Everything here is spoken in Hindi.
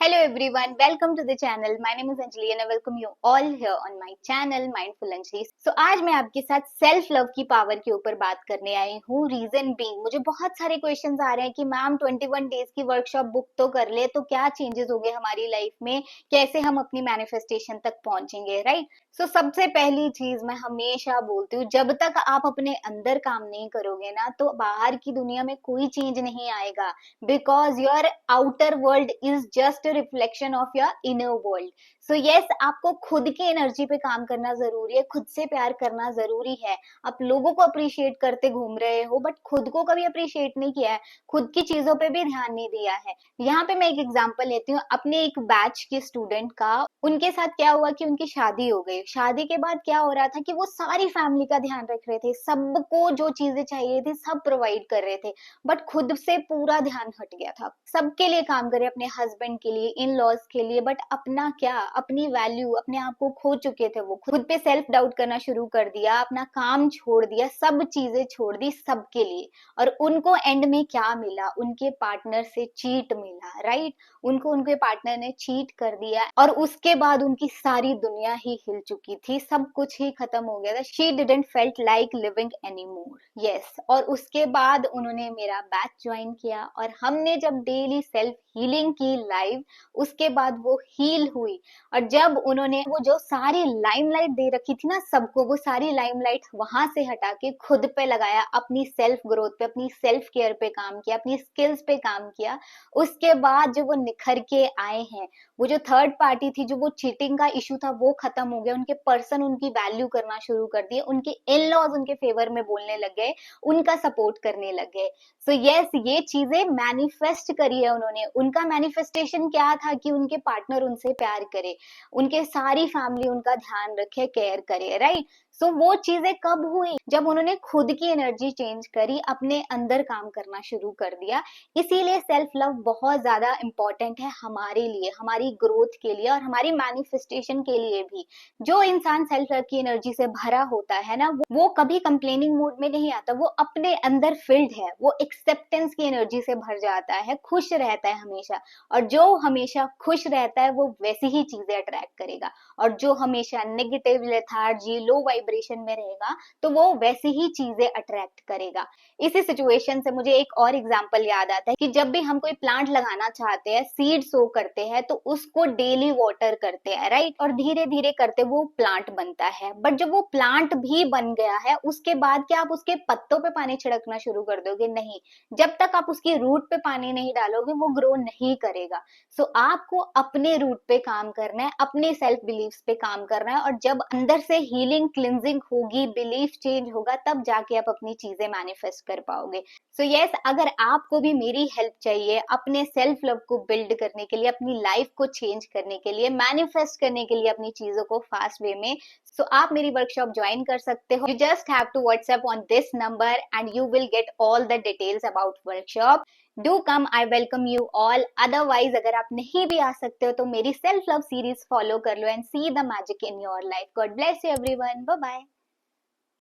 Hello everyone, welcome to the channel. My name is Anjali and I welcome you all here on my channel Mindful Anjali. So आज मैं आपके साथ सेल्फ लव की पावर के ऊपर बात करने आई हूँ. रीजन बीइंग मुझे बहुत सारे क्वेश्चंस आ रहे हैं कि मैम 21 डेज की वर्कशॉप बुक तो कर ले तो क्या चेंजेस हो गए हमारी लाइफ में, कैसे हम अपनी मैनिफेस्टेशन तक पहुंचेंगे, राइट? सो सबसे पहली चीज मैं हमेशा बोलती हूँ, जब तक आप अपने अंदर काम नहीं करोगे ना तो बाहर की दुनिया में कोई चेंज नहीं आएगा. Because your outer world is just reflection of your inner world. So yes, आपको खुद की एनर्जी पे काम करना जरूरी है, खुद से प्यार करना जरूरी है. आप लोगों को अप्रिशिएट करते घूम रहे हो बट खुद को कभी अप्रिशिएट नहीं किया है, खुद की चीजों पे भी ध्यान नहीं दिया है. यहाँ पे मैं एक एग्जांपल लेती हूँ अपने एक बैच के स्टूडेंट का. उनके साथ क्या हुआ कि उनकी शादी हो गई. शादी के बाद क्या हो रहा था कि वो सारी फैमिली का ध्यान रख रहे थे, सबको जो चीजें चाहिए थी सब प्रोवाइड कर रहे थे, बट खुद से पूरा ध्यान हट गया था. सबके लिए काम करे, अपने हस्बैंड के लिए, इन लॉज के लिए, बट अपना क्या, अपनी वैल्यू, अपने आप को खो चुके थे. वो खुद पे सेल्फ डाउट करना शुरू कर दिया, अपना काम छोड़ दिया, सब चीजें छोड़ दी सबके लिए. और उनको एंड में क्या मिला? उनके पार्टनर से चीट मिला, राइट? उनको उनके पार्टनर ने चीट कर दिया और उसके बाद उनकी सारी दुनिया ही हिल चुकी थी, सब कुछ ही खत्म हो गया था. She didn't felt like living any more. Yes, और उसके बाद उन्होंने मेरा बैच ज्वाइन किया और हमने जब डेली सेल्फ हीलिंग की लाइव, उसके बाद वो हील हुई. और जब उन्होंने वो जो सारी लाइमलाइट दे रखी थी ना सबको, वो सारी लाइमलाइट वहां से हटा के खुद पे लगाया, अपनी सेल्फ ग्रोथ पे, अपनी सेल्फ केयर पे काम किया, अपनी स्किल्स पे काम किया. उसके बाद जो वो निखर के आए हैं, वो जो थर्ड पार्टी थी, जो वो चीटिंग का इशू था, वो खत्म हो गया. उनके पर्सन उनकी वैल्यू करना शुरू कर दिए, उनके इन लॉज उनके फेवर में बोलने लग गए, उनका सपोर्ट करने लग गए. सो यस, ये चीजें मैनिफेस्ट करी है उन्होंने. उनका मैनिफेस्टेशन क्या था कि उनके पार्टनर उनसे प्यार करे, उनके सारी फैमिली उनका ध्यान रखे, केयर करे, राइट? सो वो चीजें कब हुई? जब उन्होंने खुद की एनर्जी चेंज करी, अपने अंदर काम करना शुरू कर दिया. इसीलिए सेल्फ लव बहुत ज्यादा इंपॉर्टेंट है हमारे लिए, हमारी ग्रोथ के लिए और हमारी मैनिफेस्टेशन के लिए भी. जो इंसान सेल्फ लव की एनर्जी से भरा होता है ना, वो कभी कंप्लेनिंग मूड में नहीं आता, वो अपने अंदर फिल्ड है, वो एक्सेप्टेंस की एनर्जी से भर जाता है, खुश रहता है हमेशा. और जो हमेशा खुश रहता है वो वैसी ही चीजें अट्रैक्ट करेगा. और जो हमेशा नेगेटिव, लेथार्जी, लो वाइब्रेशन में रहेगा तो वो वैसी ही चीजें अट्रैक्ट करेगा. इसी सिचुएशन से मुझे एक और एग्जांपल याद आता है कि जब भी हम कोई प्लांट लगाना चाहते हैं, सीड सो करते हैं, तो उसको डेली वाटर करते हैं, राइट? और धीरे धीरे करते वो प्लांट बनता है. बट जब वो प्लांट भी बन गया है, उसके बाद क्या आप उसके पत्तों पे पानी छिड़कना शुरू कर दोगे? नहीं. जब तक आप उसकी रूट पे पानी नहीं डालोगे वो ग्रो नहीं करेगा. सो आपको अपने रूट पे काम करना है, अपने सेल्फ बिलीफ्स पे काम करना है. और जब अंदर से हीलिंग, क्लिंजिंग होगी, बिलीफ चेंज होगा, तब जाके आप अपनी चीजें मैनिफेस्ट कर पाओगे. सो यस, अगर आपको भी मेरी हेल्प चाहिए अपने सेल्फ लव को बिल्ड करने के लिए, अपनी लाइफ को चेंज करने के लिए, मैनिफेस्ट करने के लिए अपनी चीजों को फास्ट वे में, सो आप मेरी वर्कशॉप ज्वाइन कर सकते हो. You just have to WhatsApp on this number and you will get all the details about workshop. Do come, I welcome you all. Otherwise अगर आप नहीं भी आ सकते हो तो मेरी सेल्फ लव सीरीज फॉलो कर लो and see the magic in your life. God bless you everyone. Bye bye.